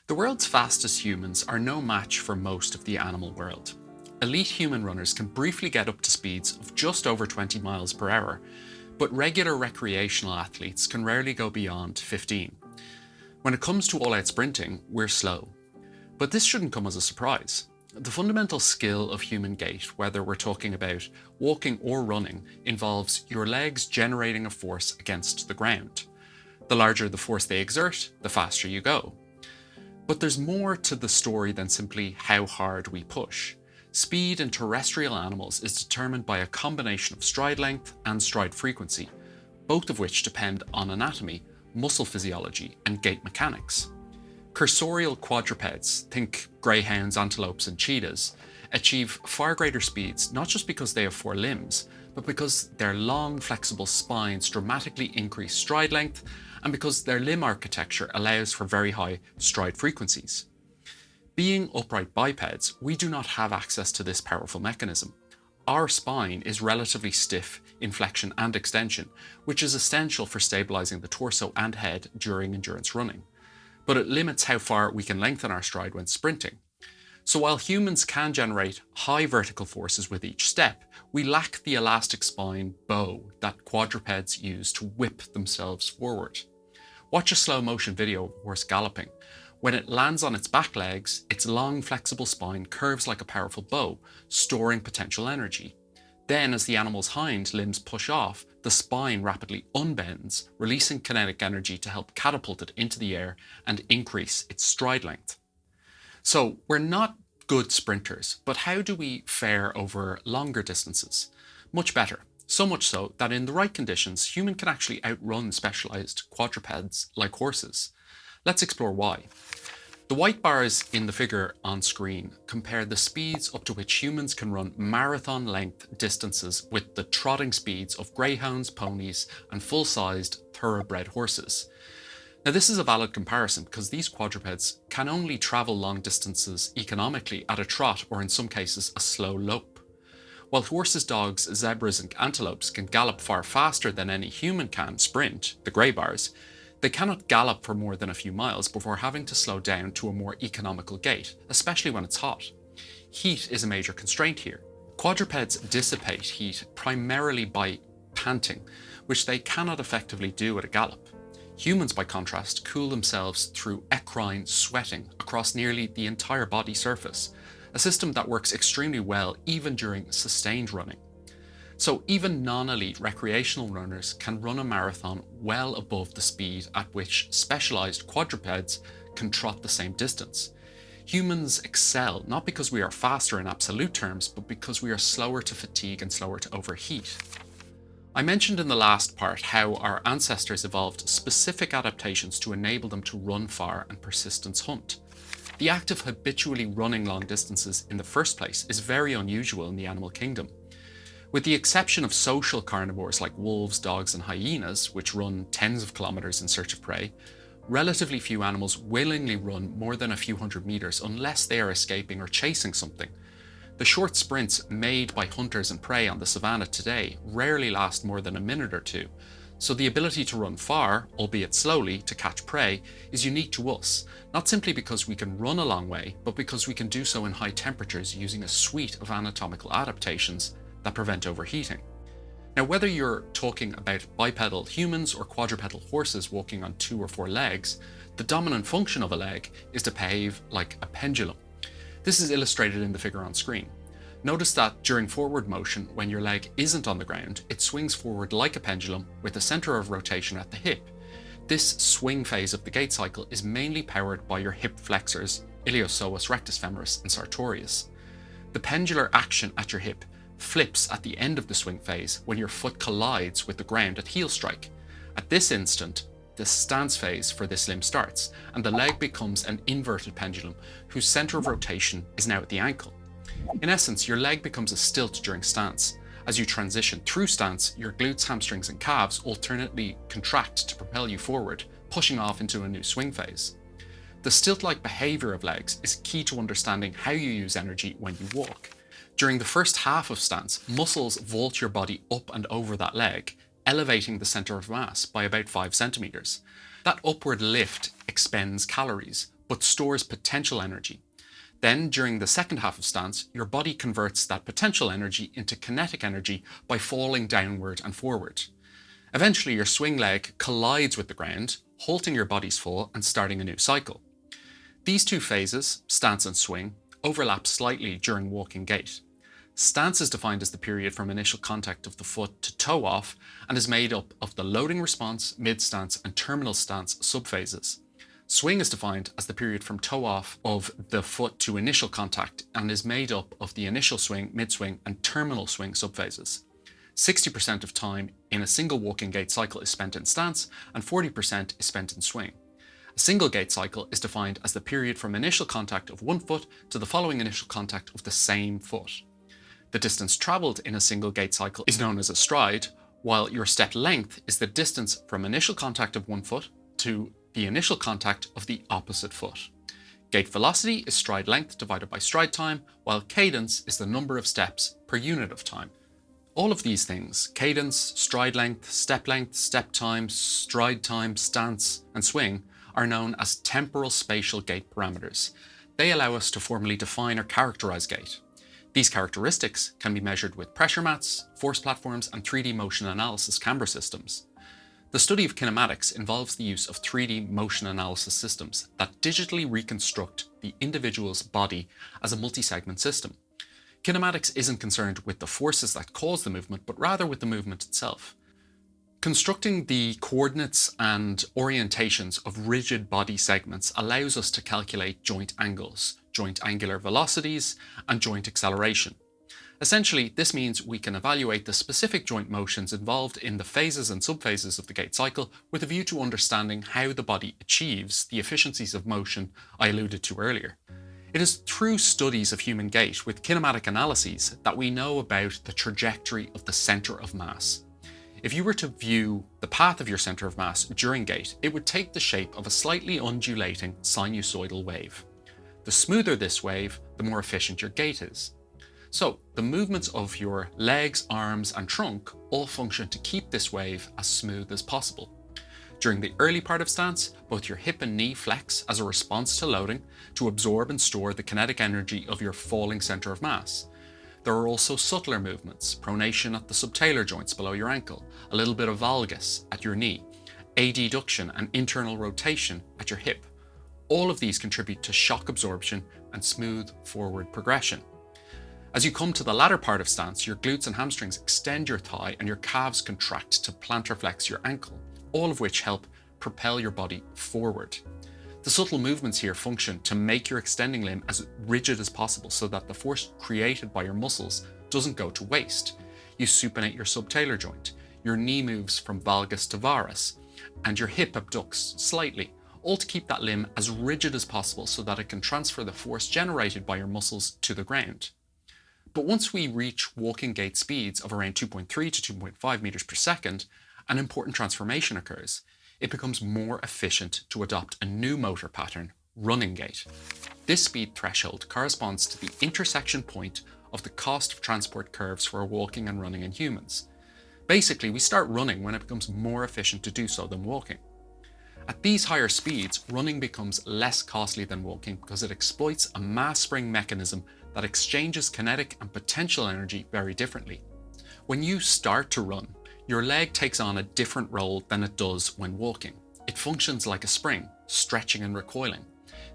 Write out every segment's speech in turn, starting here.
The world's fastest humans are no match for most of the animal world. Elite human runners can briefly get up to speeds of just over 20 miles per hour, but regular recreational athletes can rarely go beyond 15. When it comes to all-out sprinting, we're slow. But this shouldn't come as a surprise. The fundamental skill of human gait, whether we're talking about walking or running, involves your legs generating a force against the ground. The larger the force they exert, the faster you go. But there's more to the story than simply how hard we push. Speed in terrestrial animals is determined by a combination of stride length and stride frequency, both of which depend on anatomy, muscle physiology, and gait mechanics. Cursorial quadrupeds, think greyhounds, antelopes, and cheetahs, achieve far greater speeds not just because they have four limbs, but because their long, flexible spines dramatically increase stride length and because their limb architecture allows for very high stride frequencies. Being upright bipeds, we do not have access to this powerful mechanism. Our spine is relatively stiff in flexion and extension, which is essential for stabilizing the torso and head during endurance running. But it limits how far we can lengthen our stride when sprinting. So while humans can generate high vertical forces with each step, we lack the elastic spine bow that quadrupeds use to whip themselves forward. Watch a slow motion video of a horse galloping. When it lands on its back legs, its long flexible spine curves like a powerful bow, storing potential energy. Then as the animal's hind limbs push off, the spine rapidly unbends, releasing kinetic energy to help catapult it into the air and increase its stride length. So we're not good sprinters, but how do we fare over longer distances? Much better. So much so that in the right conditions, humans can actually outrun specialized quadrupeds like horses. Let's explore why. The white bars in the figure on screen compare the speeds up to which humans can run marathon-length distances with the trotting speeds of greyhounds, ponies, and full-sized thoroughbred horses. Now this is a valid comparison because these quadrupeds can only travel long distances economically at a trot or in some cases a slow lope. While horses, dogs, zebras and antelopes can gallop far faster than any human can sprint, the grey bars, they cannot gallop for more than a few miles before having to slow down to a more economical gait, especially when it's hot. Heat is a major constraint here. Quadrupeds dissipate heat primarily by panting, which they cannot effectively do at a gallop. Humans, by contrast, cool themselves through equine sweating across nearly the entire body surface, a system that works extremely well even during sustained running. So even non-elite recreational runners can run a marathon well above the speed at which specialized quadrupeds can trot the same distance. Humans excel not because we are faster in absolute terms, but because we are slower to fatigue and slower to overheat. I mentioned in the last part how our ancestors evolved specific adaptations to enable them to run far and persistence hunt. The act of habitually running long distances in the first place is very unusual in the animal kingdom. With the exception of social carnivores like wolves, dogs, and hyenas, which run tens of kilometers in search of prey, relatively few animals willingly run more than a few hundred meters unless they are escaping or chasing something. The short sprints made by hunters and prey on the savannah today rarely last more than a minute or two, so the ability to run far, albeit slowly, to catch prey is unique to us, not simply because we can run a long way, but because we can do so in high temperatures using a suite of anatomical adaptations that prevent overheating. Now, whether you're talking about bipedal humans or quadrupedal horses walking on 2 or 4 legs, the dominant function of a leg is to behave like a pendulum. This is illustrated in the figure on screen. Notice that during forward motion, when your leg isn't on the ground, it swings forward like a pendulum with a center of rotation at the hip. This swing phase of the gait cycle is mainly powered by your hip flexors, iliopsoas rectus femoris and sartorius. The pendular action at your hip flips at the end of the swing phase when your foot collides with the ground at heel strike. At this instant, the stance phase for this limb starts, and the leg becomes an inverted pendulum whose center of rotation is now at the ankle. In essence, your leg becomes a stilt during stance. As you transition through stance, your glutes, hamstrings, and calves alternately contract to propel you forward, pushing off into a new swing phase. The stilt-like behavior of legs is key to understanding how you use energy when you walk. During the first half of stance, muscles vault your body up and over that leg, elevating the center of mass by about 5 centimeters. That upward lift expends calories, but stores potential energy. Then, during the second half of stance, your body converts that potential energy into kinetic energy by falling downward and forward. Eventually, your swing leg collides with the ground, halting your body's fall and starting a new cycle. These two phases, stance and swing, overlap slightly during walking gait. Stance is defined as the period from initial contact of the foot to toe off and is made up of the loading response, mid-stance and terminal stance subphases. Swing is defined as the period from toe off of the foot to initial contact and is made up of the initial swing, mid-swing and terminal swing subphases. 60% of time in a single walking gait cycle is spent in stance and 40% is spent in swing. A single gait cycle is defined as the period from initial contact of one foot to the following initial contact of the same foot. The distance travelled in a single gait cycle is known as a stride, while your step length is the distance from initial contact of one foot to the initial contact of the opposite foot. Gait velocity is stride length divided by stride time, while cadence is the number of steps per unit of time. All of these things, cadence, stride length, step time, stride time, stance, and swing, are known as temporal spatial gait parameters. They allow us to formally define or characterize gait. These characteristics can be measured with pressure mats, force platforms, and 3D motion analysis camera systems. The study of kinematics involves the use of 3D motion analysis systems that digitally reconstruct the individual's body as a multi-segment system. Kinematics isn't concerned with the forces that cause the movement, but rather with the movement itself. Constructing the coordinates and orientations of rigid body segments allows us to calculate joint angles, joint angular velocities, and joint acceleration. Essentially, this means we can evaluate the specific joint motions involved in the phases and subphases of the gait cycle with a view to understanding how the body achieves the efficiencies of motion I alluded to earlier. It is through studies of human gait with kinematic analyses that we know about the trajectory of the centre of mass. If you were to view the path of your centre of mass during gait, it would take the shape of a slightly undulating sinusoidal wave. The smoother this wave, the more efficient your gait is. So, the movements of your legs, arms, and trunk all function to keep this wave as smooth as possible. During the early part of stance, both your hip and knee flex as a response to loading to absorb and store the kinetic energy of your falling centre of mass. There are also subtler movements, pronation at the subtalar joints below your ankle, a little bit of valgus at your knee, adduction and internal rotation at your hip. All of these contribute to shock absorption and smooth forward progression. As you come to the latter part of stance, your glutes and hamstrings extend your thigh and your calves contract to plantar flex your ankle, all of which help propel your body forward. The subtle movements here function to make your extending limb as rigid as possible so that the force created by your muscles doesn't go to waste. You supinate your subtalar joint, your knee moves from valgus to varus, and your hip abducts slightly, all to keep that limb as rigid as possible so that it can transfer the force generated by your muscles to the ground. But once we reach walking gait speeds of around 2.3 to 2.5 meters per second, an important transformation occurs. It becomes more efficient to adopt a new motor pattern, running gait. This speed threshold corresponds to the intersection point of the cost of transport curves for walking and running in humans. Basically, we start running when it becomes more efficient to do so than walking. At these higher speeds, running becomes less costly than walking because it exploits a mass spring mechanism that exchanges kinetic and potential energy very differently. When you start to run, your leg takes on a different role than it does when walking. It functions like a spring, stretching and recoiling.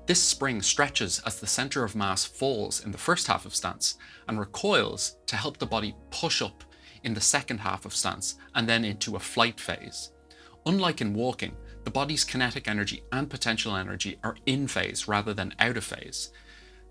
This spring stretches as the centre of mass falls in the first half of stance and recoils to help the body push up in the second half of stance and then into a flight phase. Unlike in walking, the body's kinetic energy and potential energy are in phase rather than out of phase.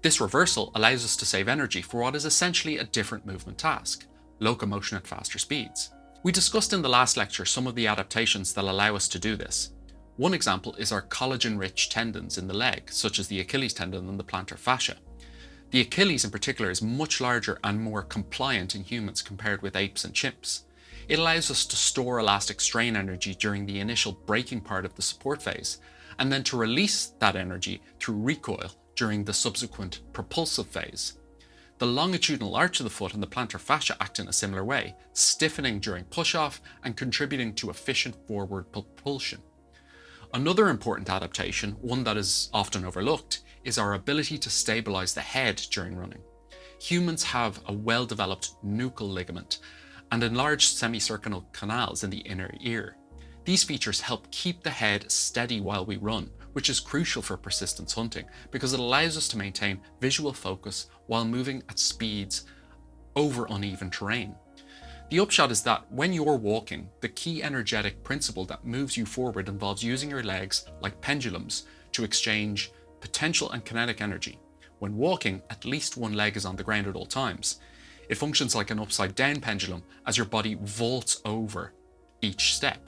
This reversal allows us to save energy for what is essentially a different movement task, locomotion at faster speeds. We discussed in the last lecture some of the adaptations that allow us to do this. One example is our collagen-rich tendons in the leg, such as the Achilles tendon and the plantar fascia. The Achilles in particular is much larger and more compliant in humans compared with apes and chimps. It allows us to store elastic strain energy during the initial braking part of the support phase, and then to release that energy through recoil during the subsequent propulsive phase. The longitudinal arch of the foot and the plantar fascia act in a similar way, stiffening during push-off and contributing to efficient forward propulsion. Another important adaptation, one that is often overlooked, is our ability to stabilize the head during running. Humans have a well-developed nuchal ligament and enlarged semicircular canals in the inner ear. These features help keep the head steady while we run, which is crucial for persistence hunting because it allows us to maintain visual focus while moving at speeds over uneven terrain. The upshot is that when you're walking, the key energetic principle that moves you forward involves using your legs like pendulums to exchange potential and kinetic energy. When walking, at least one leg is on the ground at all times. It functions like an upside down pendulum as your body vaults over each step.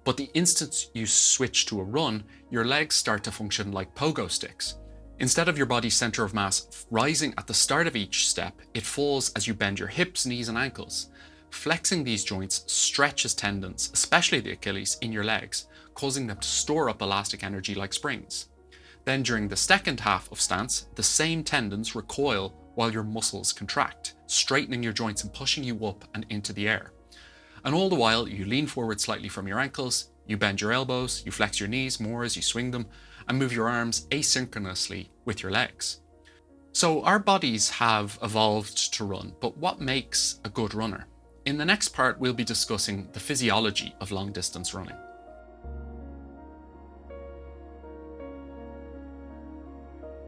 But the instant you switch to a run, your legs start to function like pogo sticks. Instead of your body's center of mass rising at the start of each step, it falls as you bend your hips, knees, and ankles. Flexing these joints stretches tendons, especially the Achilles, in your legs, causing them to store up elastic energy like springs. Then during the second half of stance, the same tendons recoil while your muscles contract, straightening your joints and pushing you up and into the air. And all the while, you lean forward slightly from your ankles, you bend your elbows, you flex your knees more as you swing them, and move your arms asynchronously with your legs. So our bodies have evolved to run, but what makes a good runner? In the next part, we'll be discussing the physiology of long-distance running.